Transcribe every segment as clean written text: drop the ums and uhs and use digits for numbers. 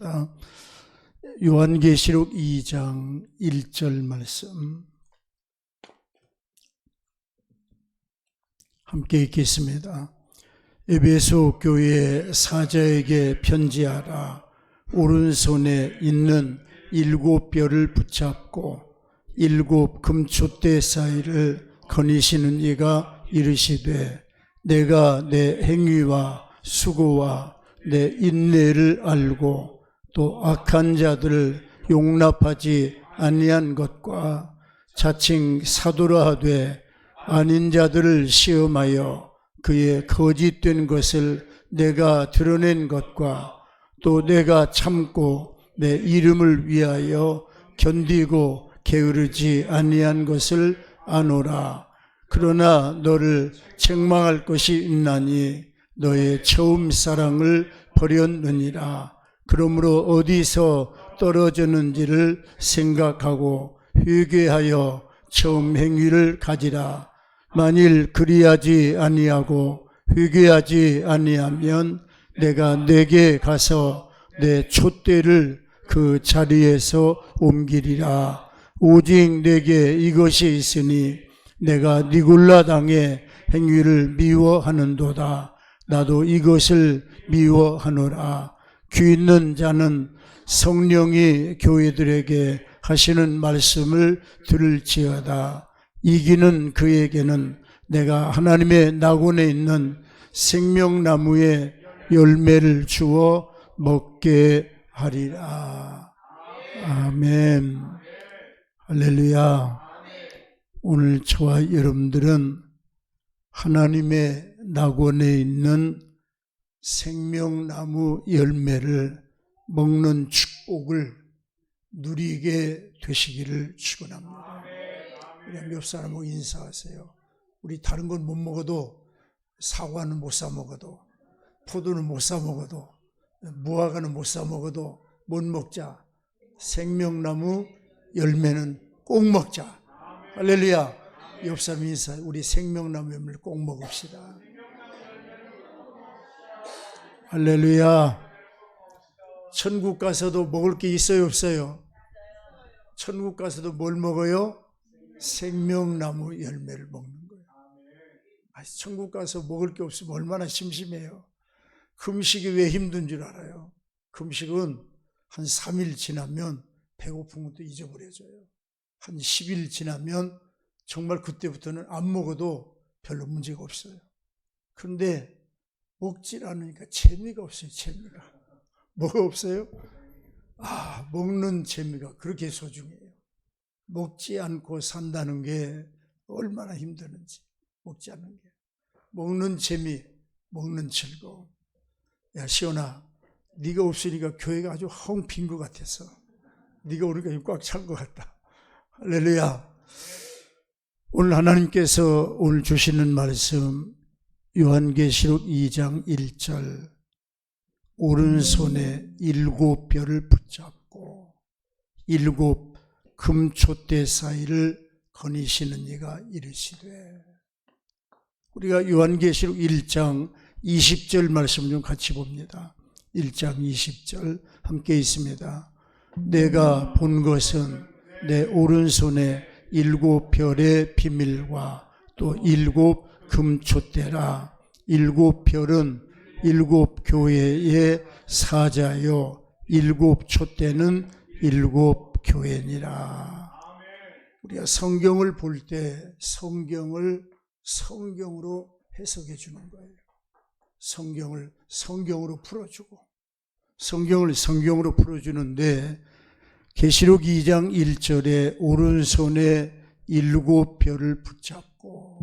하겠습니다. 요한계시록 2장 1절 말씀 함께 읽겠습니다. 에베소 교회 사자에게 편지하라. 오른손에 있는 7별을 붙잡고 7 금촛대 사이를 거니시는 이가 이르시되, 내가 내 행위와 수고와 내 인내를 알고 또 악한 자들을 용납하지 아니한 것과 자칭 사도라 하되 아닌 자들을 시험하여 그의 거짓된 것을 내가 드러낸 것과 또 내가 참고 내 이름을 위하여 견디고 게으르지 아니한 것을 아노라. 그러나 너를 책망할 것이 있나니 너의 처음 사랑을 버렸느니라. 그러므로 어디서 떨어졌는지를 생각하고 회개하여 처음 행위를 가지라. 만일 그리하지 아니하고 회개하지 아니하면 내가 내게 가서 내 촛대를 그 자리에서 옮기리라. 오직 내게 이것이 있으니 내가 니골라 당의 행위를 미워하는도다. 나도 이것을 미워하노라. 귀 있는 자는 성령이 교회들에게 하시는 말씀을 들을지어다. 이기는 그에게는 내가 하나님의 낙원에 있는 생명나무의 열매를 주어 먹게 하리라. 아멘. 할렐루야. 오늘 저와 여러분들은 하나님의 낙원에 있는 생명나무 열매를 먹는 축복을 누리게 되시기를 축원합니다. 우리 옆 사람하고 인사하세요. 우리 다른 건 못 먹어도, 사과는 못 사 먹어도, 포도는 못 사 먹어도, 무화과는 못 사 먹어도 못 먹자. 생명나무 열매는 꼭 먹자. 할렐루야. 옆 사람 인사해. 우리 생명나무 열매를 꼭 먹읍시다. 할렐루야. 천국 가서도 먹을 게 있어요, 없어요? 천국 가서도 뭘 먹어요? 생명나무 열매를 먹는 거예요. 천국 가서 먹을 게 없으면 얼마나 심심해요. 금식이 왜 힘든 줄 알아요? 금식은 한 3일 지나면 배고픈 것도 잊어버려져요. 한 10일 지나면 정말 그때부터는 안 먹어도 별로 문제가 없어요. 그런데 먹질 않으니까 재미가 없어요. 재미가. 뭐가 없어요? 먹는 재미가 그렇게 소중해요. 먹지 않고 산다는 게 얼마나 힘드는지. 먹지 않는 게. 먹는 재미, 먹는 즐거움. 야, 시온아, 네가 없으니까 교회가 아주 헝 빈 것 같아서 네가 오니까 꽉 찬 것 같다. 할렐루야. 오늘 하나님께서 오늘 주시는 말씀 요한계시록 2장 1절, 오른손에 7별을 붙잡고 7 금촛대 사이를 거니시는 이가 이르시되. 우리가 요한계시록 1장 20절 말씀 좀 같이 봅니다. 1장 20절 함께 있습니다. 내가 본 것은 내 오른손에 7별의 비밀과 또 7 금촛대라. 7별은 7 교회의 사자요 7 촛대는 7 교회니라. 우리가 성경을 볼 때 성경을 성경으로 해석해 주는 거예요. 성경을 성경으로 풀어주고, 성경을 성경으로 풀어주는데, 계시록 2장 1절에 오른손에 7별을 붙잡고,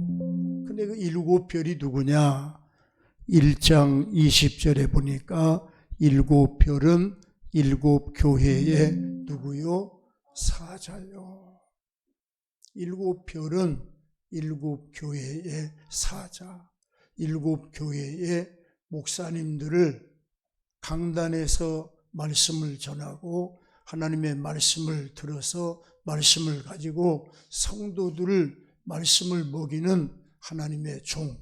근데 그 7별이 누구냐? 1장 20절에 보니까 7별은 7 교회의 누구요? 사자요. 7별은 7 교회의 사자, 7 교회의 목사님들을 강단에서 말씀을 전하고 하나님의 말씀을 들어서 말씀을 가지고 성도들을 말씀을 먹이는 하나님의 종,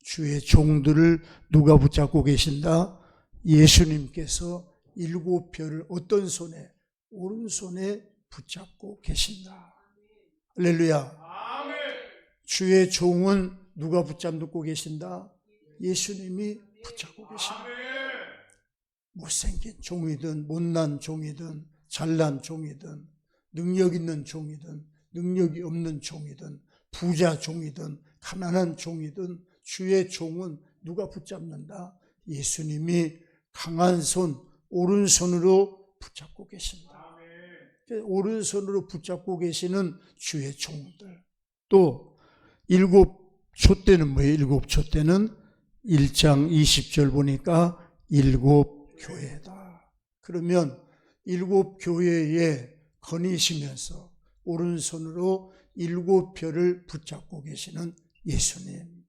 주의 종들을 누가 붙잡고 계신다? 예수님께서 일곱 별을 어떤 손에? 오른손에 붙잡고 계신다. 할렐루야. 주의 종은 누가 붙잡고 계신다? 예수님이 붙잡고 계신다. 못생긴 종이든 못난 종이든 잘난 종이든 능력 있는 종이든 능력이 없는 종이든 부자 종이든 가난한 종이든 주의 종은 누가 붙잡는다? 예수님이 강한 손, 오른손으로 붙잡고 계신다. 오른손으로 붙잡고 계시는 주의 종들. 또 일곱 촛대는 뭐예요? 일곱 촛대는 1장 20절 보니까 일곱 교회다. 그러면 일곱 교회에 거니시면서 오른손으로 일곱 별을 붙잡고 계시는 예수님.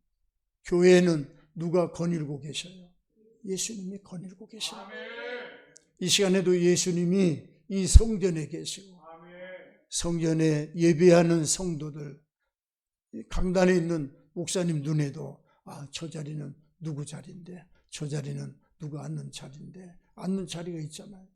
교회는 누가 거닐고 계셔요? 예수님이 거닐고 계셔요. 이 시간에도 예수님이 이 성전에 계시고 성전에 예배하는 성도들, 강단에 있는 목사님 눈에도 저 자리는 누구 자리인데, 저 자리는 누가 앉는 자리인데, 앉는 자리가 있잖아요.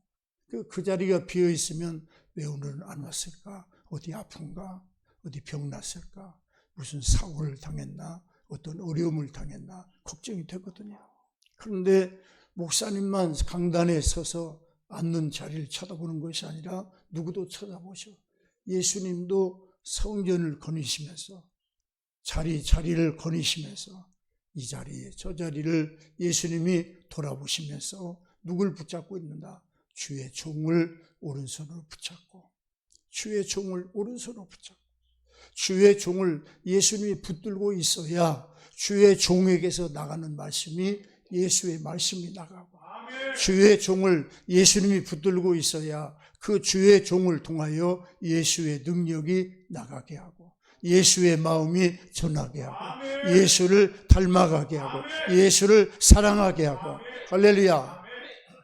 그 자리가 비어 있으면 왜 오늘은 안 왔을까? 어디 아픈가? 어디 병났을까? 무슨 사고를 당했나? 어떤 어려움을 당했나? 걱정이 되거든요. 그런데 목사님만 강단에 서서 앉는 자리를 쳐다보는 것이 아니라 누구도 쳐다보셔. 예수님도 성전을 거니시면서 자리를 거니시면서 이 자리 저 자리를 예수님이 돌아보시면서 누굴 붙잡고 있는가? 주의 종을 오른손으로 붙잡고, 주의 종을 오른손으로 붙잡고, 주의 종을 예수님이 붙들고 있어야 주의 종에게서 나가는 말씀이 예수의 말씀이 나가고, 주의 종을 예수님이 붙들고 있어야 그 주의 종을 통하여 예수의 능력이 나가게 하고, 예수의 마음이 전하게 하고, 예수를 닮아가게 하고, 예수를 사랑하게 하고. 할렐루야.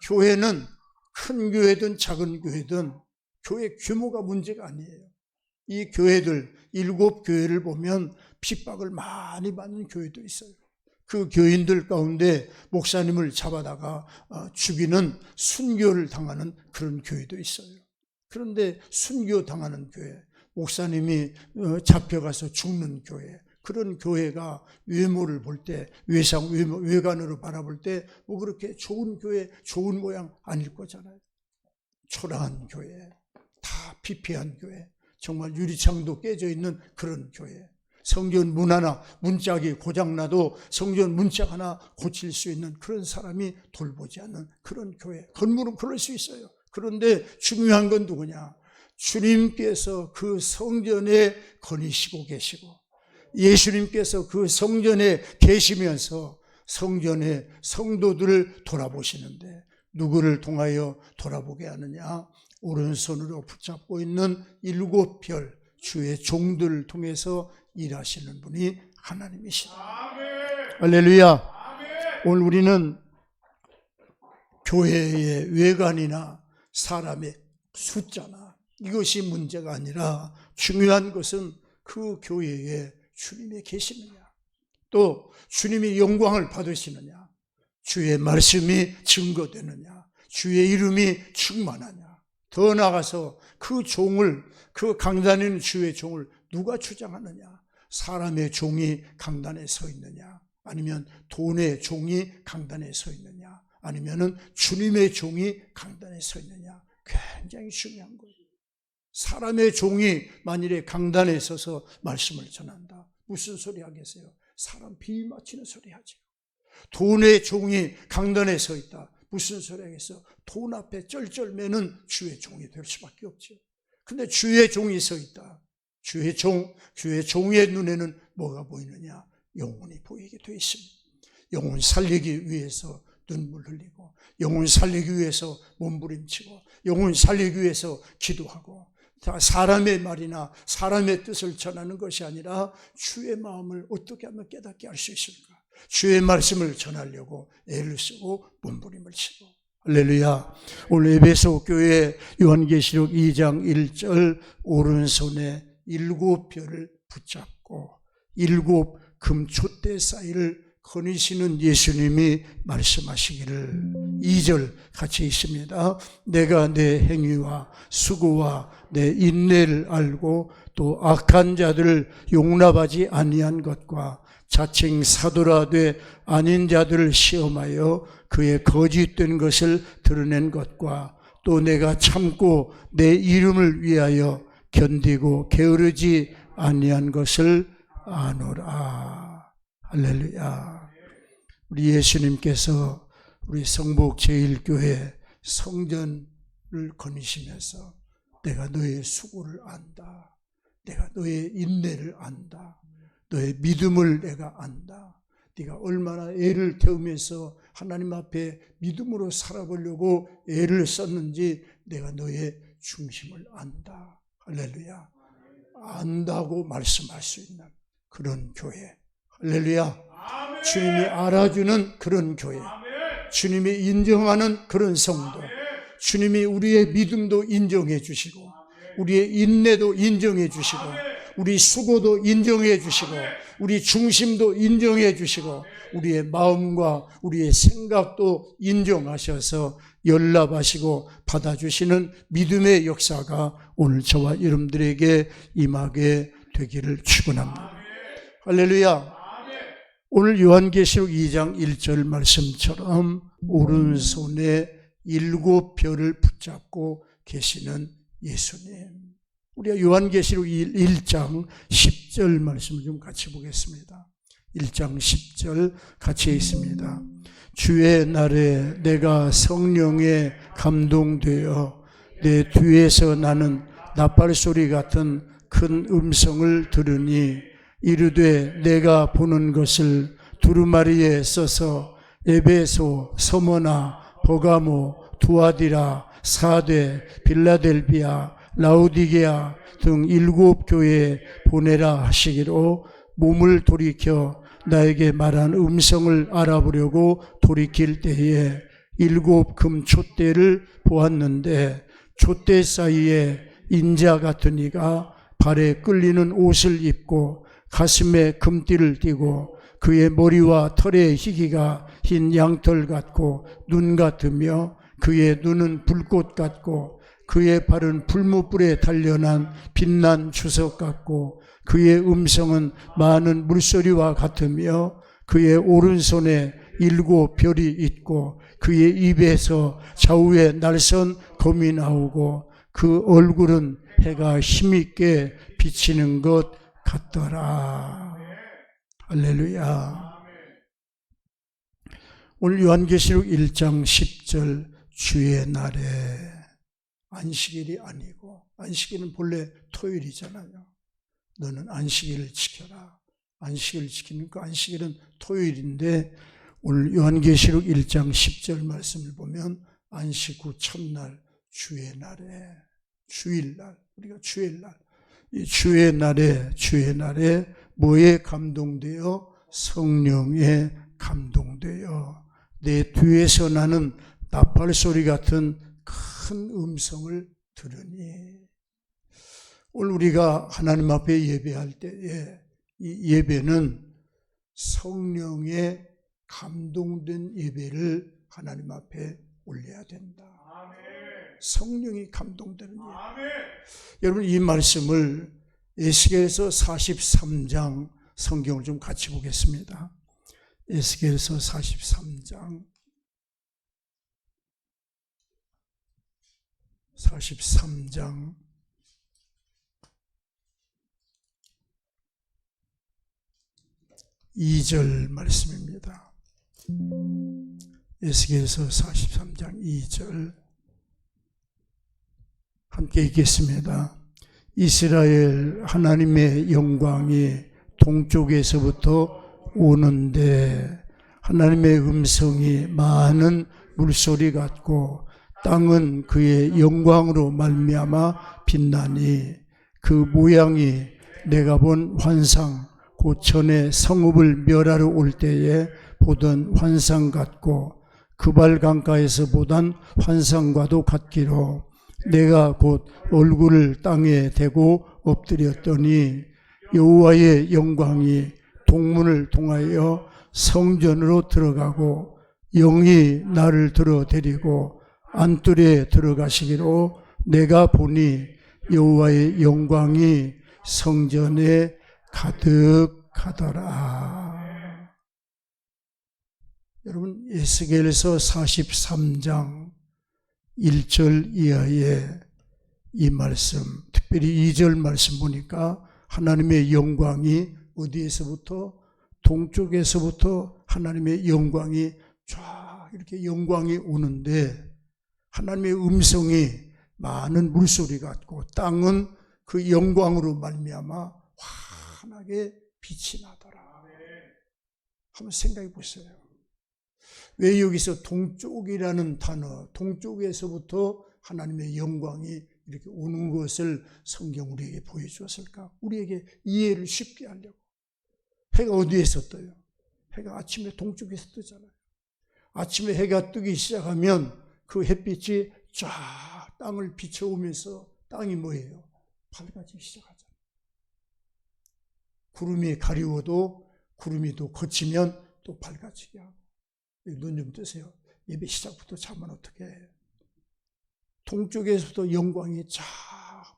교회는 큰 교회든 작은 교회든 교회 규모가 문제가 아니에요. 이 교회들, 일곱 교회를 보면 핍박을 많이 받는 교회도 있어요. 그 교인들 가운데 목사님을 잡아다가 죽이는 순교를 당하는 그런 교회도 있어요. 그런데 순교 당하는 교회, 목사님이 잡혀가서 죽는 교회, 그런 교회가 외모를 볼 때, 외관으로 바라볼 때 뭐 그렇게 좋은 교회, 좋은 모양 아닐 거잖아요. 초라한 교회, 다 피폐한 교회, 정말 유리창도 깨져 있는 그런 교회. 성전 문 하나, 문짝이 고장나도 성전 문짝 하나 고칠 수 있는 그런 사람이 돌보지 않는 그런 교회. 건물은 그럴 수 있어요. 그런데 중요한 건 누구냐? 주님께서 그 성전에 거니시고 계시고, 예수님께서 그 성전에 계시면서 성전의 성도들을 돌아보시는데 누구를 통하여 돌아보게 하느냐? 오른손으로 붙잡고 있는 일곱 별, 주의 종들을 통해서 일하시는 분이 하나님이시다. 할렐루야. 오늘 우리는 교회의 외관이나 사람의 숫자나 이것이 문제가 아니라 중요한 것은 그 교회에 주님이 계시느냐, 또 주님이 영광을 받으시느냐, 주의 말씀이 증거되느냐, 주의 이름이 충만하냐. 더 나아가서 그 종을, 그 강단에 있는 주의 종을 누가 주장하느냐? 사람의 종이 강단에 서 있느냐, 아니면 돈의 종이 강단에 서 있느냐, 아니면은 주님의 종이 강단에 서 있느냐. 굉장히 중요한 거예요. 사람의 종이 만일에 강단에 서서 말씀을 전한다, 무슨 소리 하겠어요? 사람 비위 맞추는 소리 하죠. 돈의 종이 강단에 서 있다, 무슨 소리 하겠어요? 돈 앞에 쩔쩔매는 주의 종이 될 수밖에 없죠. 근데 주의 종이 서 있다. 주의 종의 눈에는 뭐가 보이느냐? 영혼이 보이게 되어 있습니다. 영혼 살리기 위해서 눈물 흘리고, 영혼 살리기 위해서 몸부림치고, 영혼 살리기 위해서 기도하고, 다 사람의 말이나 사람의 뜻을 전하는 것이 아니라 주의 마음을 어떻게 하면 깨닫게 할 수 있을까? 주의 말씀을 전하려고 애를 쓰고 몸부림을 치고. 할렐루야. 오늘 에베소 교회 요한계시록 2장 1절, 오른손에 일곱 별을 붙잡고 일곱 금촛대 사이를 거니시는 예수님이 말씀하시기를 2절 같이 있습니다. 내가 내 행위와 수고와 내 인내를 알고 또 악한 자들을 용납하지 아니한 것과 자칭 사도라 되 아닌 자들을 시험하여 그의 거짓된 것을 드러낸 것과 또 내가 참고 내 이름을 위하여 견디고 게으르지 아니한 것을 아노라. 할렐루야. 우리 예수님께서 우리 성북 제1교회 성전을 거니시면서 내가 너의 수고를 안다. 내가 너의 인내를 안다. 너의 믿음을 내가 안다. 네가 얼마나 애를 태우면서 하나님 앞에 믿음으로 살아보려고 애를 썼는지 내가 너의 중심을 안다. 할렐루야. 안다고 말씀할 수 있는 그런 교회. 할렐루야. 주님이 알아주는 그런 교회. 주님이 인정하는 그런 성도. 주님이 우리의 믿음도 인정해 주시고 우리의 인내도 인정해 주시고 우리 수고도 인정해 주시고 우리 중심도 인정해 주시고 우리의 마음과 우리의 생각도 인정하셔서 연락하시고 받아주시는 믿음의 역사가 오늘 저와 여러분들에게 임하게 되기를 축원합니다. 할렐루야. 오늘 요한계시록 2장 1절 말씀처럼 오른손에 7별을 붙잡고 계시는 예수님. 우리가 요한계시록 1장 10절 말씀을 좀 같이 보겠습니다. 1장 10절 같이 있습니다. 주의 날에 내가 성령에 감동되어 내 뒤에서 나는 나팔소리 같은 큰 음성을 들으니 이르되 내가 보는 것을 두루마리에 써서 에베소, 서머나, 버가모, 두아디라, 사대, 빌라델비아, 라우디게아 등 7교회에 보내라 하시기로 몸을 돌이켜 나에게 말한 음성을 알아보려고 돌이킬 때에 7 금촛대를 보았는데 촛대 사이에 인자 같은 이가 발에 끌리는 옷을 입고 가슴에 금띠를 띠고 그의 머리와 털의 희기가 흰 양털 같고 눈 같으며 그의 눈은 불꽃 같고 그의 발은 풀무불에 단련한 빛난 주석 같고 그의 음성은 많은 물소리와 같으며 그의 오른손에 7별이 있고 그의 입에서 좌우에 날선 검이 나오고 그 얼굴은 해가 힘있게 비치는 것 같더라. 할렐루야. 오늘 요한계시록 1장 10절 주의 날에 안식일이 아니고 안식일은 본래 토요일이잖아요. 너는 안식일을 지켜라. 안식일을 지키는 그 안식일은 토요일인데 오늘 요한계시록 1장 10절 말씀을 보면 안식 후 첫날 주의 날에 주일날 우리가 주일날 이 주의 날에 뭐에 감동되어 성령에 감동되어 내 뒤에서 나는 나팔 소리 같은 큰 음성을 들으니 오늘 우리가 하나님 앞에 예배할 때에 이 예배는 성령에 감동된 예배를 하나님 앞에 올려야 된다. 성령이 감동되는 예배. 여러분 이 말씀을 에스겔서 43장 성경을 좀 같이 보겠습니다. 에스겔서 43장 2절 말씀입니다. 에스겔서 43장 2절 함께 읽겠습니다. 이스라엘 하나님의 영광이 동쪽에서부터 오는데 하나님의 음성이 많은 물소리 같고 땅은 그의 영광으로 말미암아 빛나니 그 모양이 내가 본 환상 곧 전에 성읍을 멸하러 올 때에 보던 환상 같고 그발 강가에서 보던 환상과도 같기로 내가 곧 얼굴을 땅에 대고 엎드렸더니 여호와의 영광이 동문을 통하여 성전으로 들어가고 영이 나를 들어 데리고 안뜰에 들어가시기로 내가 보니 여호와의 영광이 성전에 가득하더라. 여러분, 에스겔서 43장 1절 이하의 이 말씀, 특별히 2절 말씀 보니까 하나님의 영광이 어디에서부터? 동쪽에서부터 하나님의 영광이 쫙 이렇게 영광이 오는데, 하나님의 음성이 많은 물소리 같고 땅은 그 영광으로 말미암아 환하게 빛이 나더라. 한번 생각해 보세요. 왜 여기서 동쪽이라는 단어, 동쪽에서부터 하나님의 영광이 이렇게 오는 것을 성경 우리에게 보여주었을까? 우리에게 이해를 쉽게 하려고. 해가 어디에서 떠요? 해가 아침에 동쪽에서 뜨잖아요. 아침에 해가 뜨기 시작하면 그 햇빛이 쫙 땅을 비춰오면서 땅이 뭐예요? 밝아지기 시작하잖아요. 구름이 가리워도 구름이 또 거치면 또 밝아지게 하고. 눈 좀 뜨세요. 예배 시작부터 자면 어떻게 해요? 동쪽에서부터 영광이 쫙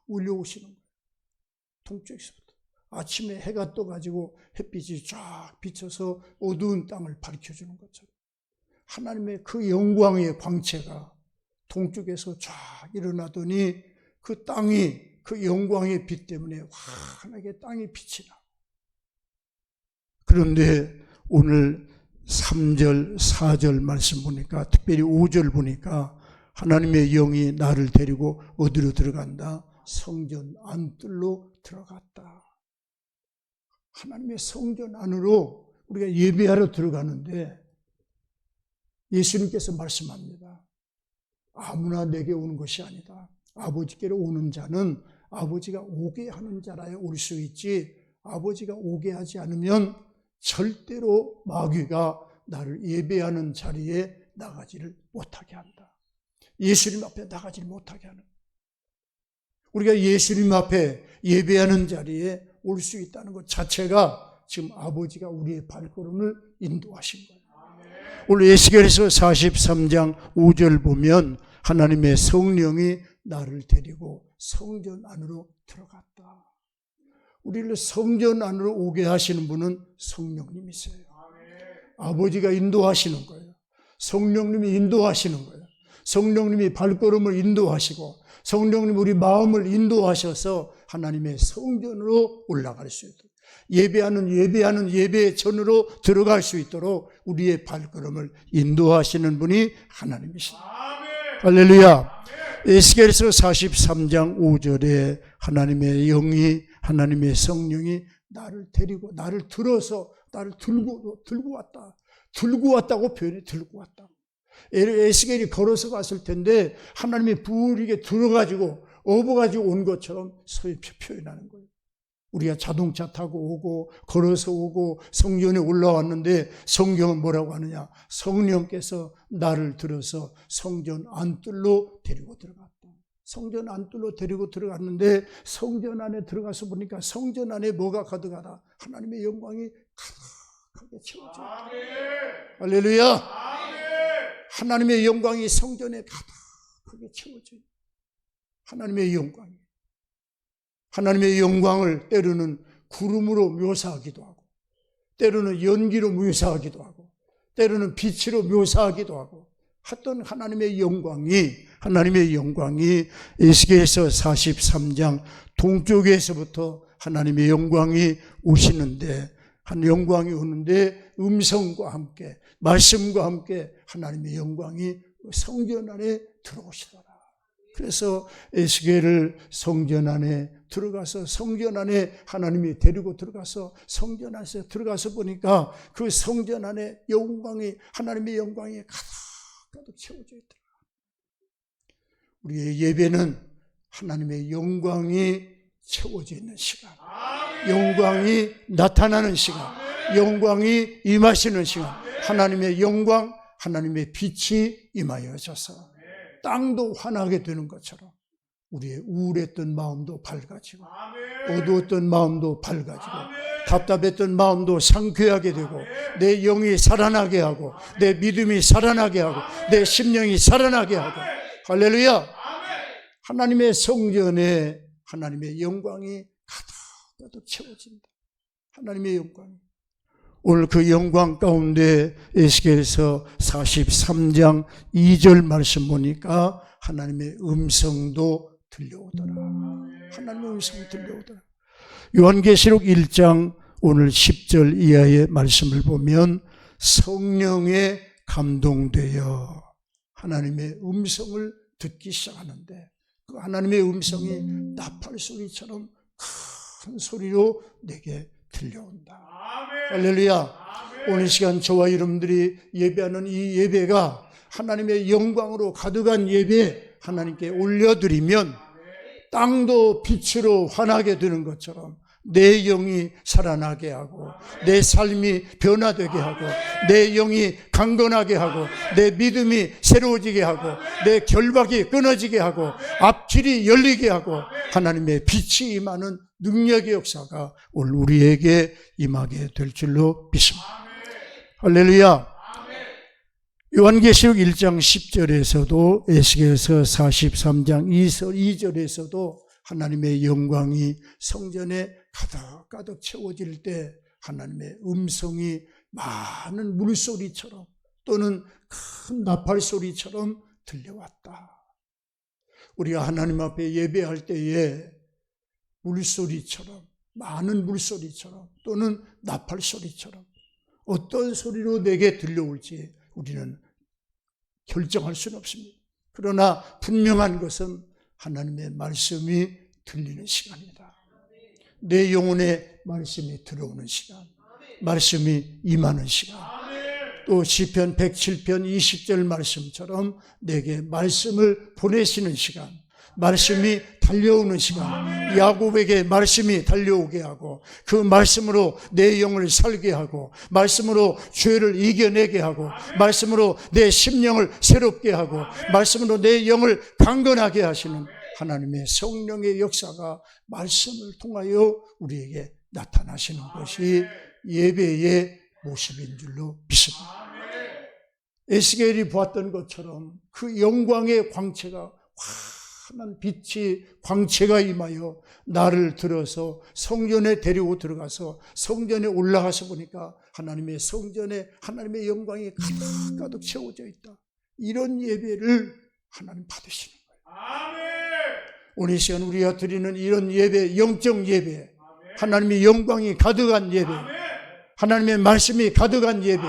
몰려오시는 거예요. 동쪽에서부터. 아침에 해가 떠가지고 햇빛이 쫙 비쳐서 어두운 땅을 밝혀주는 것처럼 하나님의 그 영광의 광채가 동쪽에서 쫙 일어나더니 그 땅이 그 영광의 빛 때문에 환하게 땅이 빛이 나. 그런데 오늘 3절, 4절 말씀 보니까, 특별히 5절 보니까 하나님의 영이 나를 데리고 어디로 들어간다? 성전 안뜰로 들어갔다. 하나님의 성전 안으로 우리가 예배하러 들어가는데 예수님께서 말씀합니다. 아무나 내게 오는 것이 아니다. 아버지께로 오는 자는 아버지가 오게 하는 자라야 올 수 있지, 아버지가 오게 하지 않으면 절대로 마귀가 나를 예배하는 자리에 나가지를 못하게 한다. 예수님 앞에 나가지를 못하게 하는. 우리가 예수님 앞에 예배하는 자리에 올 수 있다는 것 자체가 지금 아버지가 우리의 발걸음을 인도하신 거예요. 오늘 에스겔서 43장 5절 보면 하나님의 성령이 나를 데리고 성전 안으로 들어갔다. 우리를 성전 안으로 오게 하시는 분은 성령님이세요. 아버지가 인도하시는 거예요. 성령님이 인도하시는 거예요. 성령님이 발걸음을 인도하시고 성령님 우리 마음을 인도하셔서 하나님의 성전으로 올라갈 수 있도록, 예배하는 예배 전으로 들어갈 수 있도록 우리의 발걸음을 인도하시는 분이 하나님이십니다. 할렐루야. 에스겔서 43장 5절에 하나님의 영이, 하나님의 성령이 나를 데리고 나를 들어서 나를 들고 왔다. 들고 왔다고 표현해. 들고 왔다. 에스겔이 걸어서 갔을 텐데 하나님의 불이 들어가지고 업어가지고 온 것처럼 서로 표현하는 거예요. 우리가 자동차 타고 오고 걸어서 오고 성전에 올라왔는데 성경은 뭐라고 하느냐? 성령께서 나를 들어서 성전 안뜰로 데리고 들어갔다. 성전 안뜰로 데리고 들어갔는데 성전 안에 들어가서 보니까 성전 안에 뭐가 가득하다? 하나님의 영광이 가득하게 채워져 있다. 할렐루야. 하나님의 영광이 성전에 가득하게 채워져 있다. 하나님의 영광이. 하나님의 영광을 때로는 구름으로 묘사하기도 하고, 때로는 연기로 묘사하기도 하고, 때로는 빛으로 묘사하기도 하고, 하여튼 하나님의 영광이 에스겔서 43장 동쪽에서부터 하나님의 영광이 오시는데, 한 영광이 오는데 음성과 함께, 말씀과 함께 하나님의 영광이 성전 안에 들어오시더라. 그래서 에스겔을 성전 안에 들어가서 성전 안에 하나님이 데리고 들어가서 성전 안에 들어가서 보니까 그 성전 안에 영광이, 하나님의 영광이 가득 채워져 있더라. 우리의 예배는 하나님의 영광이 채워져 있는 시간, 영광이 나타나는 시간, 영광이 임하시는 시간, 하나님의 영광, 하나님의 빛이 임하여져서 땅도 환하게 되는 것처럼, 우리의 우울했던 마음도 밝아지고 어두웠던 마음도 밝아지고 답답했던 마음도 상쾌하게 되고 내 영이 살아나게 하고 내 믿음이 살아나게 하고 내 심령이 살아나게 하고 할렐루야. 하나님의 성전에 하나님의 영광이 가득 채워진다. 하나님의 영광이. 오늘 그 영광 가운데 에스겔서 43장 2절 말씀 보니까 하나님의 음성도 들려오더라. 하나님의 음성이 들려오더라. 요한계시록 1장 오늘 10절 이하의 말씀을 보면 성령에 감동되어 하나님의 음성을 듣기 시작하는데 그 하나님의 음성이 나팔 소리처럼 큰 소리로 내게 들려온다. 할렐루야. 오늘 시간 저와 여러분들이 예배하는 이 예배가 하나님의 영광으로 가득한 예배 하나님께 올려드리면 땅도 빛으로 환하게 되는 것처럼 내 영이 살아나게 하고 내 삶이 변화되게 하고 내 영이 강건하게 하고 내 믿음이 새로워지게 하고 내 결박이 끊어지게 하고 앞길이 열리게 하고 하나님의 빛이 임하는 능력의 역사가 오늘 우리에게 임하게 될 줄로 믿습니다. 할렐루야. 요한계시록 1장 10절에서도 에스겔서 43장 2절에서도 하나님의 영광이 성전에 가득 채워질 때 하나님의 음성이 많은 물소리처럼 또는 큰 나팔소리처럼 들려왔다. 우리가 하나님 앞에 예배할 때에 물소리처럼 많은 물소리처럼 또는 나팔소리처럼 어떤 소리로 내게 들려올지 우리는 결정할 수는 없습니다. 그러나 분명한 것은 하나님의 말씀이 들리는 시간이다. 내 영혼에 말씀이 들어오는 시간, 말씀이 임하는 시간. 또 시편 107편 20절 말씀처럼 내게 말씀을 보내시는 시간, 말씀이 달려오는 시간, 야곱에게 말씀이 달려오게 하고 그 말씀으로 내 영을 살게 하고 말씀으로 죄를 이겨내게 하고 말씀으로 내 심령을 새롭게 하고 말씀으로 내 영을 강건하게 하시는 하나님의 성령의 역사가 말씀을 통하여 우리에게 나타나시는 것이 예배의 모습인 줄로 믿습니다. 에스겔이 보았던 것처럼 그 영광의 광채가 환한 빛이 광채가 임하여 나를 들어서 성전에 데리고 들어가서 성전에 올라가서 보니까 하나님의 성전에 하나님의 영광이 가득 채워져 있다. 이런 예배를 하나님 받으시는 거예요. 오늘 시간 우리가 드리는 이런 예배, 영적 예배, 하나님의 영광이 가득한 예배, 하나님의 말씀이 가득한 예배,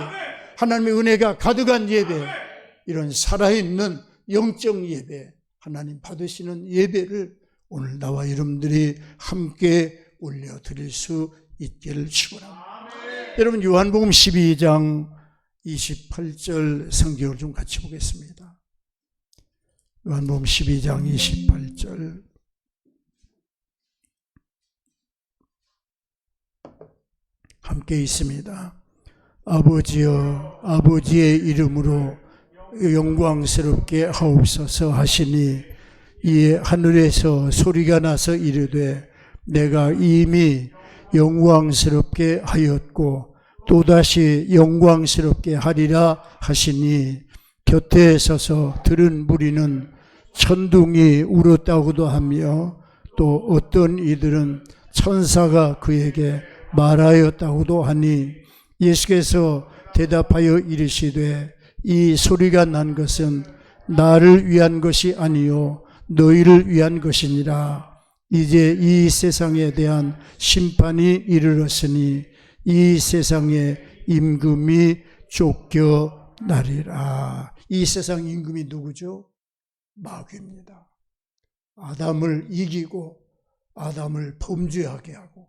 하나님의 은혜가 가득한 예배, 이런 살아있는 영적 예배, 하나님 받으시는 예배를 오늘 나와 여러분들이 함께 올려드릴 수 있기를 축원합니다. 여러분 요한복음 12장 28절 성경을 좀 같이 보겠습니다. 요한복음 12장 28절 함께 있습니다. 아버지여 아버지의 이름으로 영광스럽게 하옵소서 하시니 이에 하늘에서 소리가 나서 이르되 내가 이미 영광스럽게 하였고 또다시 영광스럽게 하리라 하시니 곁에 서서 들은 무리는 천둥이 울었다고도 하며 또 어떤 이들은 천사가 그에게 말하였다고도 하니 예수께서 대답하여 이르시되 이 소리가 난 것은 나를 위한 것이 아니요 너희를 위한 것이니라. 이제 이 세상에 대한 심판이 이르렀으니 이 세상의 임금이 쫓겨나리라. 이 세상 임금이 누구죠? 마귀입니다. 아담을 이기고 아담을 범죄하게 하고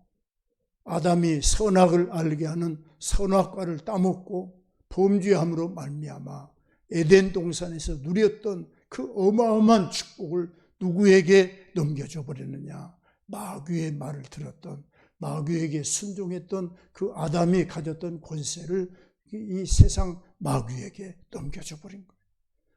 아담이 선악을 알게 하는 선악과를 따먹고 범죄함으로 말미암아 에덴 동산에서 누렸던 그 어마어마한 축복을 누구에게 넘겨줘 버렸느냐? 마귀의 말을 들었던, 마귀에게 순종했던 그 아담이 가졌던 권세를 이 세상 마귀에게 넘겨줘 버린 거예요.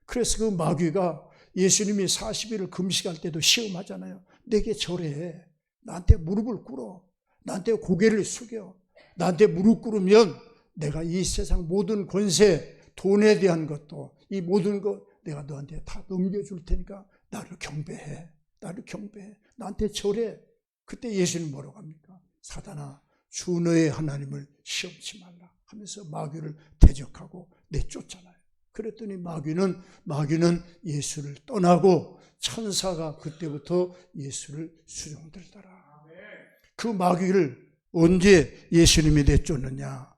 그래서 그 마귀가 예수님이 40일을 금식할 때도 시험하잖아요. 내게 절해. 나한테 무릎을 꿇어. 나한테 고개를 숙여. 나한테 무릎 꿇으면 내가 이 세상 모든 권세, 돈에 대한 것도 이 모든 것 내가 너한테 다 넘겨줄 테니까 나를 경배해. 나를 경배해. 나한테 절해. 그때 예수님 뭐라고 합니까? 사단아, 주 너의 하나님을 시험치 말라 하면서 마귀를 대적하고 내쫓잖아요. 그랬더니 마귀는 예수를 떠나고 천사가 그때부터 예수를 수종들더라. 그 마귀를 언제 예수님이 내쫓느냐?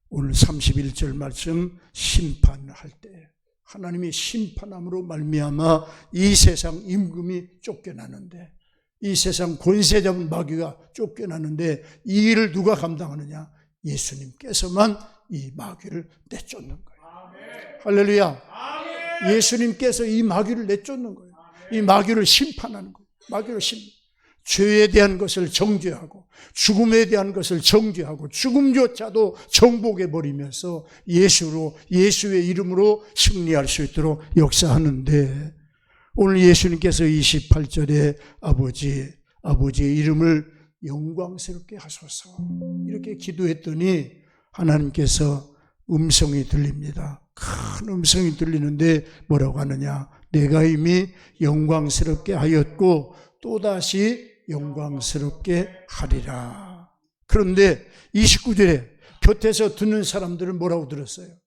오늘 31절 말씀, 심판할 때 하나님이 심판함으로 말미암아 이 세상 임금이 쫓겨나는데, 이 세상 권세 잡은 마귀가 쫓겨나는데 이 일을 누가 감당하느냐? 예수님께서만 이 마귀를 내쫓는 거예요. 할렐루야. 예수님께서 이 마귀를 내쫓는 거예요. 이 마귀를 심판하는 거예요. 마귀를 죄에 대한 것을 정죄하고 죽음에 대한 것을 정죄하고 죽음조차도 정복해 버리면서 예수의 이름으로 승리할 수 있도록 역사하는데, 오늘 예수님께서 28절에 아버지의 이름을 영광스럽게 하소서 이렇게 기도했더니 하나님께서 음성이 들립니다. 큰 음성이 들리는데 뭐라고 하느냐? 내가 이미 영광스럽게 하였고 또다시 영광스럽게 하리라. 그런데 29절에 곁에서 듣는 사람들은 뭐라고 들었어요?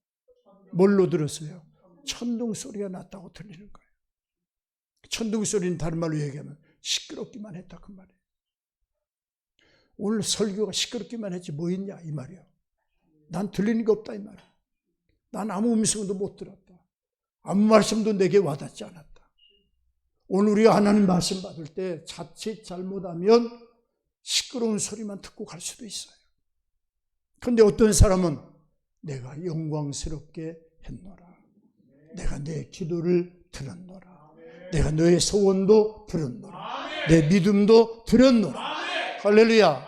뭘로 들었어요? 천둥 소리가 났다고 들리는 거예요. 천둥 소리는 다른 말로 얘기하면 시끄럽기만 했다 그 말이에요. 오늘 설교가 시끄럽기만 했지 뭐 있냐 이 말이에요. 난 들리는 게 없다 이 말이에요. 난 아무 음성도 못 들었다. 아무 말씀도 내게 와닿지 않았다. 오늘 우리가 하나님 말씀 받을 때 자칫 잘못하면 시끄러운 소리만 듣고 갈 수도 있어요. 그런데 어떤 사람은 내가 영광스럽게 했노라. 내가 내 기도를 들었노라. 내가 너의 소원도 들었노라. 내 믿음도 들었노라. 할렐루야.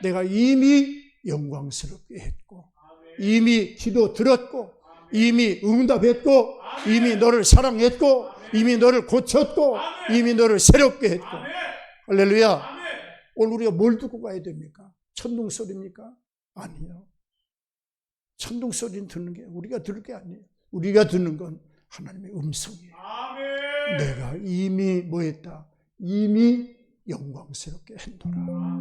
내가 이미 영광스럽게 했고 이미 기도 들었고 이미 응답했고 이미 너를 사랑했고 이미 너를 고쳤고 이미 너를 새롭게 했고. 할렐루야. 오늘 우리가 뭘 듣고 가야 됩니까? 천둥소리입니까? 아니요. 천둥소리는 듣는 게 우리가 들을 게 아니에요. 우리가 듣는 건 하나님의 음성이에요. 내가 이미 뭐 했다? 이미 영광스럽게 했노라.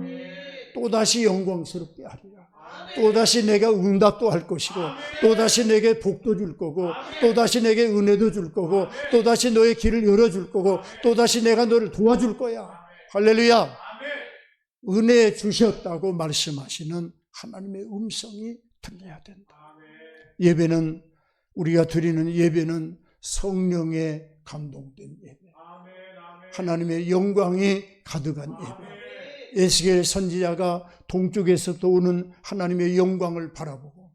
또다시 영광스럽게 하리라. 또다시 내가 응답도 할 것이고 또다시 내게 복도 줄 거고 또다시 내게 은혜도 줄 거고 또다시 너의 길을 열어줄 거고 또다시 내가 너를 도와줄 거야. 할렐루야. 은혜 주셨다고 말씀하시는 하나님의 음성이 들려야 된다. 예배는 우리가 드리는 예배는 성령에 감동된 예배, 하나님의 영광이 가득한 예배. 에스겔 선지자가 동쪽에서부터 오는 하나님의 영광을 바라보고 와,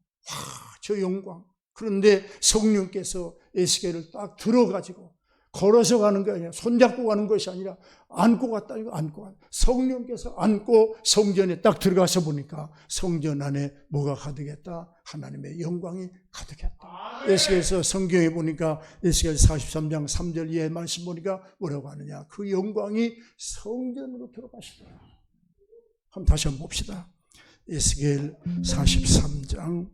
저 영광. 그런데 성령께서 에스겔을 딱 들어가지고 걸어서 가는 게 아니라 손잡고 가는 것이 아니라 안고 갔다. 이거 안고 갔다. 성령께서 안고 성전에 딱 들어가서 보니까 성전 안에 뭐가 가득했다? 하나님의 영광이 가득했다. 에스겔에서 성경에 보니까 에스겔 43장 3절 이하의 말씀 보니까 뭐라고 하느냐? 그 영광이 성전으로 들어가시더라. 한번 다시 한번 봅시다. 에스겔 43장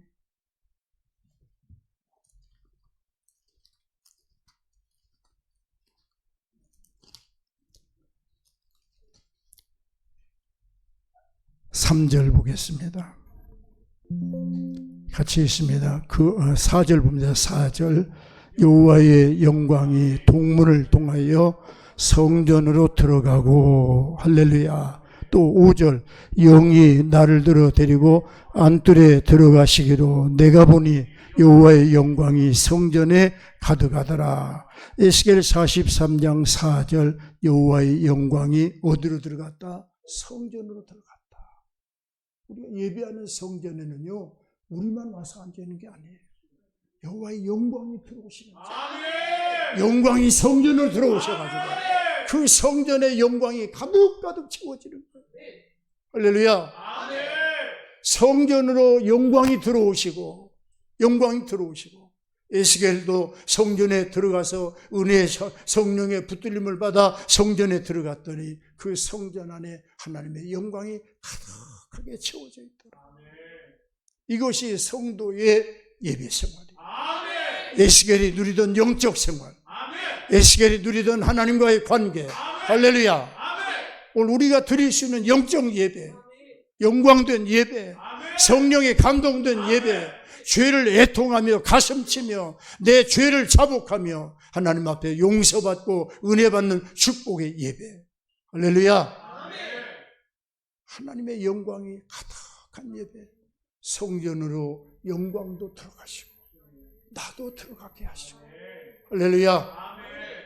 3절 보겠습니다. 같이 있습니다. 4절 봅니다. 4절 여호와의 영광이 동문을 통하여 성전으로 들어가고, 할렐루야. 또 5절 영이 나를 들어 데리고 안뜰에 들어가시기로 내가 보니 여호와의 영광이 성전에 가득하더라. 에스겔 43장 4절 여호와의 영광이 어디로 들어갔다? 성전으로 들어갔다. 우리가 예배하는 성전에는요 우리만 와서 앉아있는 게 아니에요. 여호와의 영광이 들어오시는 거예요. 영광이 성전으로 들어오셔가지고 그 성전의 영광이 가득가득 채워지는 거예요. 할렐루야. 성전으로 영광이 들어오시고 에스겔도 성전에 들어가서 은혜의 성령의 붙들림을 받아 성전에 들어갔더니 그 성전 안에 하나님의 영광이 가득하게 채워져 있더라. 이것이 성도의 예배 생활이에요. 에스겔이 누리던 영적 생활, 에스겔이 누리던 하나님과의 관계. 할렐루야. 오늘 우리가 드릴 수 있는 영적 예배, 영광된 예배, 성령에 감동된 예배, 죄를 애통하며 가슴치며 내 죄를 자복하며 하나님 앞에 용서받고 은혜 받는 축복의 예배. 할렐루야. 하나님의 영광이 가득한 예배. 성전으로 영광도 들어가시고 나도 들어가게 하시고. 할렐루야.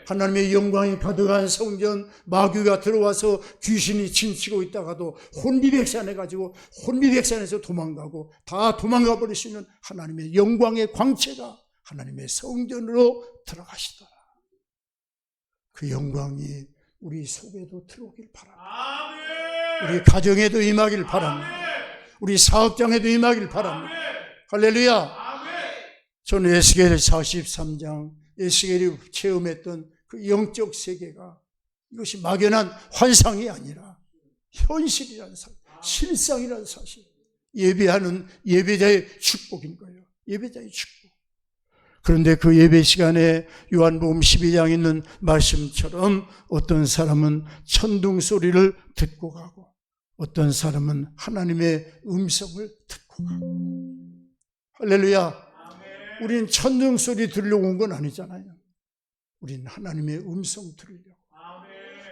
하나님의 영광이 가득한 성전, 마귀가 들어와서 귀신이 침치고 있다가도 혼비백산해가지고 혼비백산에서 도망가고 다 도망가 버릴 수 있는 하나님의 영광의 광채가 하나님의 성전으로 들어가시더라. 그 영광이 우리 속에도 들어오길 바랍니다. 우리 가정에도 임하길 바랍니다. 우리 사업장에도 임하길 바랍니다. 할렐루야. 저는 에스겔 43장 에스겔이 체험했던 그 영적 세계가 이것이 막연한 환상이 아니라 현실이라는 사실, 실상이라는 사실, 예배하는 예배자의 축복인 거예요. 예배자의 축복. 그런데 그 예배 시간에 요한복음 12장에 있는 말씀처럼 어떤 사람은 천둥 소리를 듣고 가고 어떤 사람은 하나님의 음성을 듣고 가고. 할렐루야. 우리는 천둥 소리 들으려고 온 건 아니잖아요. 우리는 하나님의 음성 들으려고,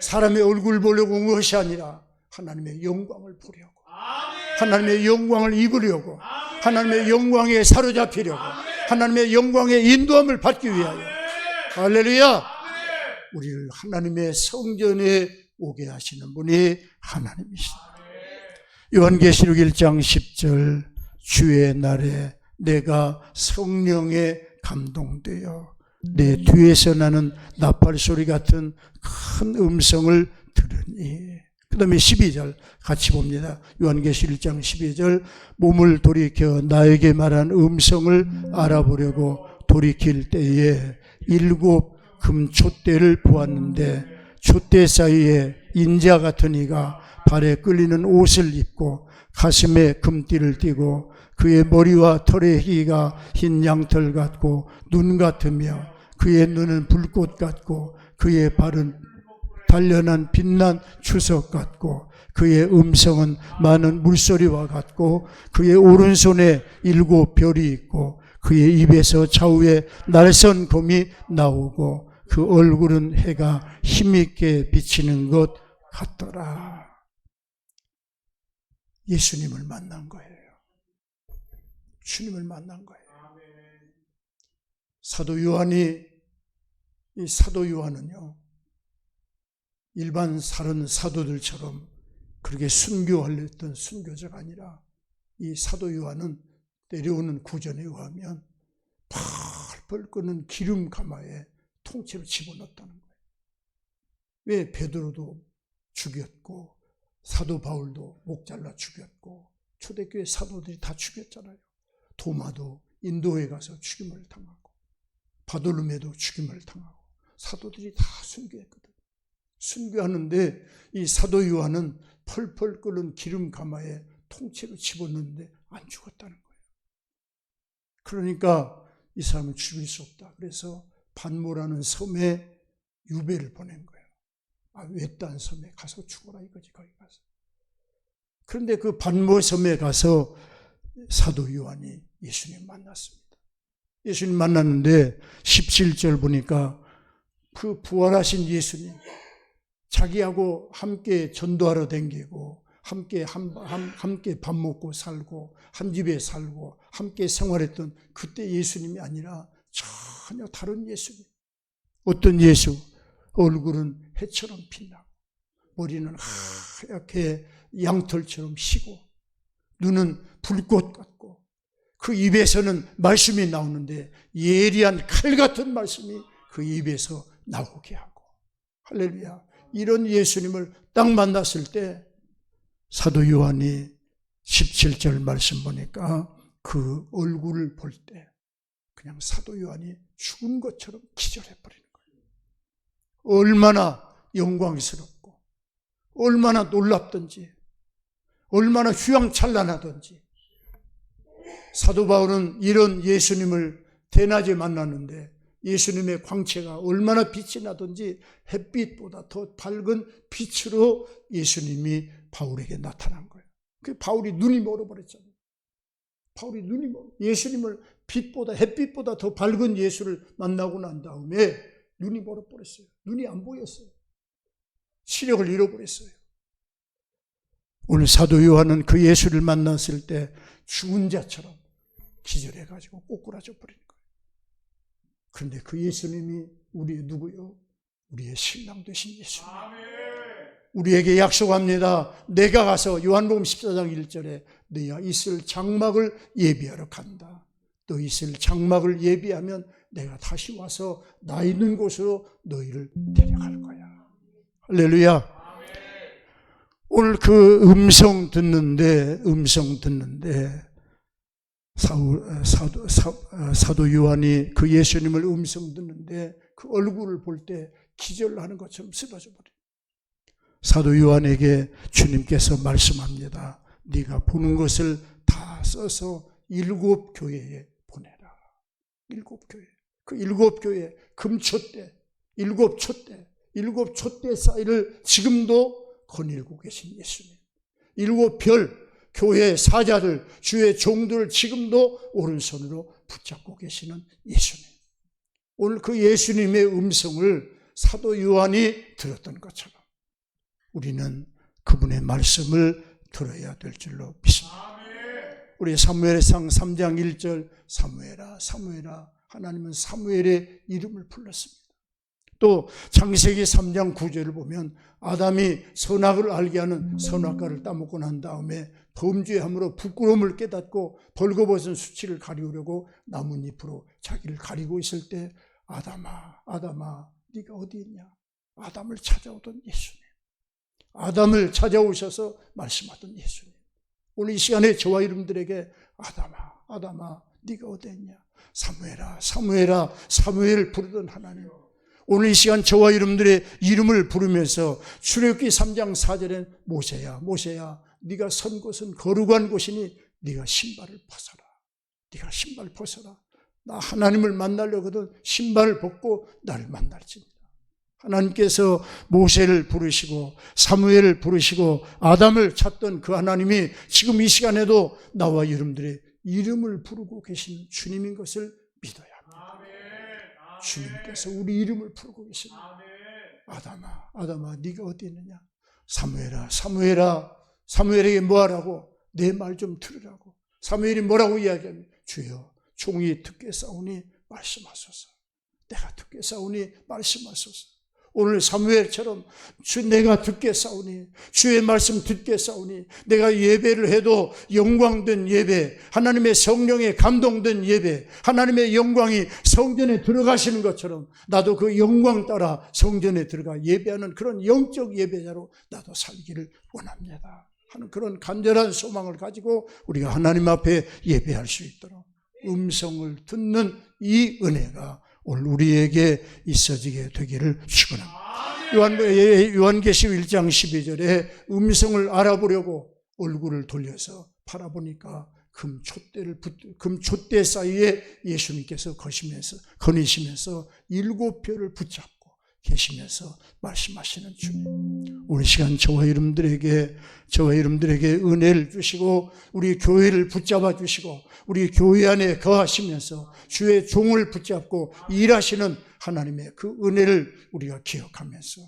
사람의 얼굴 보려고 온 것이 아니라 하나님의 영광을 보려고, 하나님의 영광을 입으려고, 하나님의 영광에 사로잡히려고, 하나님의 영광의 인도함을 받기 위하여. 할렐루야. 우리를 하나님의 성전에 오게 하시는 분이 하나님이시다. 요한계시록 1장 10절 주의 날에 내가 성령에 감동되어 내 뒤에서 나는 나팔 소리 같은 큰 음성을 들으니. 그 다음에 12절 같이 봅니다. 요한계시록 1장 12절 몸을 돌이켜 나에게 말한 음성을 알아보려고 돌이킬 때에 7 금촛대를 보았는데 촛대 사이에 인자 같은 이가 발에 끌리는 옷을 입고 가슴에 금띠를 띠고 그의 머리와 털의 희가 흰 양털 같고 눈 같으며 그의 눈은 불꽃 같고 그의 발은 단련한 빛난 추석 같고 그의 음성은 많은 물소리와 같고 그의 오른손에 7 별이 있고 그의 입에서 좌우에 날선 검이 나오고 그 얼굴은 해가 힘있게 비치는 것 같더라. 예수님을 만난 거예요. 주님을 만난 거예요. 사도 요한은요, 일반 다른 사도들처럼 그렇게 순교하려던 순교자가 아니라 이 사도 요한은 내려오는 구전에 의하면 펄펄 끓는 기름 가마에 통째로 집어넣었다는 거예요. 왜? 베드로도 죽였고 사도 바울도 목 잘라 죽였고 초대교회 사도들이 다 죽였잖아요. 도마도 인도에 가서 죽임을 당하고 바돌로메도 죽임을 당하고 사도들이 다 순교했거든. 순교하는데 이 사도 요한은 펄펄 끓는 기름 가마에 통째로 집어넣는데 안 죽었다는 거예요. 그러니까 이 사람은 죽일 수 없다. 그래서 반모라는 섬에 유배를 보낸 거예요. 외딴 섬에 가서 죽어라 이거지, 거기 가서. 그런데 그 반모 섬에 가서 사도 요한이 예수님 만났습니다. 예수님 만났는데 17절 보니까 그 부활하신 예수님, 자기하고 함께 전도하러 다니고 함께 밥 먹고 살고 한 집에 살고 함께 생활했던 그때 예수님이 아니라 전혀 다른 예수님. 어떤 예수? 얼굴은 해처럼 빛나고 머리는 하얗게 양털처럼 희고 눈은 불꽃 같고 그 입에서는 말씀이 나오는데 예리한 칼 같은 말씀이 그 입에서 나오게 하고. 할렐루야. 이런 예수님을 딱 만났을 때 사도 요한이 17절 말씀 보니까 그 얼굴을 볼 때 그냥 사도 요한이 죽은 것처럼 기절해버리는 거예요. 얼마나 영광스럽고 얼마나 놀랍던지 얼마나 휘황찬란하던지. 사도 바울은 이런 예수님을 대낮에 만났는데 예수님의 광채가 얼마나 빛이 나던지 햇빛보다 더 밝은 빛으로 예수님이 바울에게 나타난 거예요. 그 바울이 눈이 멀어버렸잖아요. 바울이 눈이 예수님을 빛보다 햇빛보다 더 밝은 예수를 만나고 난 다음에 눈이 멀어버렸어요. 눈이 안 보였어요. 시력을 잃어버렸어요. 오늘 사도 요한은 그 예수를 만났을 때 죽은 자처럼 기절해가지고 꼬꾸라져 버리는 거예요. 그런데 그 예수님이 우리의 누구요? 우리의 신랑 되신 예수님. 우리에게 약속합니다. 내가 가서 요한복음 14장 1절에 너희가 있을 장막을 예비하러 간다. 너 있을 장막을 예비하면 내가 다시 와서 나 있는 곳으로 너희를 데려갈 거야. 할렐루야. 오늘 그 음성 듣는데 사도 요한이 그 예수님을 음성 듣는데 그 얼굴을 볼 때 기절하는 것처럼 쓰러져 버려요. 사도 요한에게 주님께서 말씀합니다. 네가 보는 것을 다 써서 7 교회에 보내라. 7 교회. 그 7 교회 금초대, 7 촛대, 7 촛대 사이를 지금도 거닐고 계신 예수님. 7 별 교회 사자들, 주의 종들을 지금도 오른손으로 붙잡고 계시는 예수님. 오늘 그 예수님의 음성을 사도 요한이 들었던 것처럼 우리는 그분의 말씀을 들어야 될 줄로 믿습니다. 우리 사무엘상 3장 1절 사무엘아 하나님은 사무엘의 이름을 불렀습니다. 또 창세기 3장 9절을 보면 아담이 선악을 알게 하는 선악과를 따먹고 난 다음에 범죄함으로 부끄러움을 깨닫고 벌거벗은 수치를 가리우려고 나뭇잎으로 자기를 가리고 있을 때 아담아 네가 어디 있냐? 아담을 찾아오던 예수님. 아담을 찾아오셔서 말씀하던 예수님. 오늘 이 시간에 저와 여러분들에게 아담아 네가 어디 있냐? 사무엘아 사무엘을 부르던 하나님. 오늘 이 시간 저와 여러분들의 이름을 부르면서 출애굽기 3장 4절엔 모세야 네가 선 곳은 거룩한 곳이니 네가 신발을 벗어라. 나 하나님을 만나려거든 신발을 벗고 나를 만날지니라. 하나님께서 모세를 부르시고 사무엘을 부르시고 아담을 찾던 그 하나님이 지금 이 시간에도 나와 여러분들의 이름을 부르고 계신 주님인 것을 믿어야 합니다. 주님께서 우리 이름을 부르고 계십니다. 아담아 네가 어디 있느냐? 사무엘에게 뭐하라고? 내 말 좀 들으라고. 사무엘이 뭐라고 이야기하면 주여 종이 듣겠사오니 말씀하소서. 내가 듣겠사오니 말씀하소서. 오늘 사무엘처럼 내가 듣겠사오니 주의 말씀 듣겠사오니 내가 예배를 해도 영광된 예배, 하나님의 성령에 감동된 예배, 하나님의 영광이 성전에 들어가시는 것처럼 나도 그 영광 따라 성전에 들어가 예배하는 그런 영적 예배자로 나도 살기를 원합니다 하는 그런 간절한 소망을 가지고 우리가 하나님 앞에 예배할 수 있도록 음성을 듣는 이 은혜가 오늘 우리에게 있어지게 되기를 축원합니다. 요한계시록 1장 12절에 음성을 알아보려고 얼굴을 돌려서 바라보니까 금촛대 사이에 예수님께서 거니시면서 7 별을 붙잡고 계시면서 말씀하시는 주님. 오늘 시간 저와 여러분들에게 은혜를 주시고 우리 교회를 붙잡아 주시고 우리 교회 안에 거하시면서 주의 종을 붙잡고 일하시는 하나님의 그 은혜를 우리가 기억하면서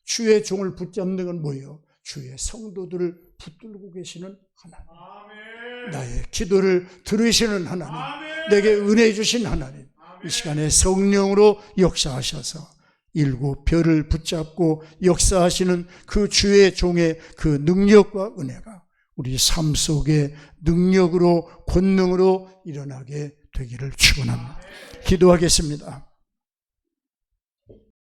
주의 종을 붙잡는 건 뭐예요? 주의 성도들을 붙들고 계시는 하나님. 나의 기도를 들으시는 하나님. 내게 은혜 주신 하나님. 이 시간에 성령으로 역사하셔서 7 별을 붙잡고 역사하시는 그 주의 종의 그 능력과 은혜가 우리 삶 속에 능력으로 권능으로 일어나게 되기를 축원합니다. 기도하겠습니다.